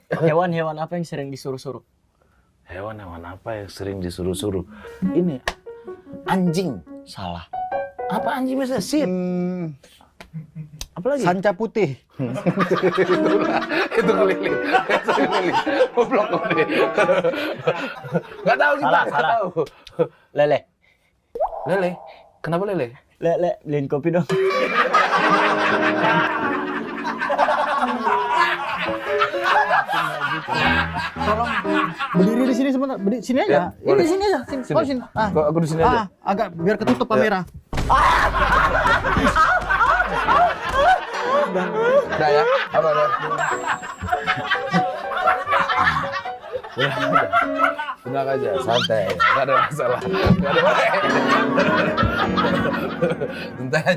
Hewan-hewan apa yang sering disuruh-suruh? Hewan-hewan apa yang sering disuruh-suruh? Ini anjing. Salah. Apa anjing biasa? Sip. Apa lagi? Sanca putih. Itu keliling. Goblok kok nih. Enggak tahu kita, enggak tahu. Lele. Lele. Kenapa lele? Lele, beliin kopi dong. Tolong berdiri di sini sebentar. Berdiri sini aja. Ya, boleh. Ini sini aja. Sini. Sini. Oh, sini. Kok aku di sini aja? Agak biar ketutup kamera. Udah ya? Apa udah? Tenang aja, santai. Enggak ada masalah. Enggak ada masalah. Santai aja.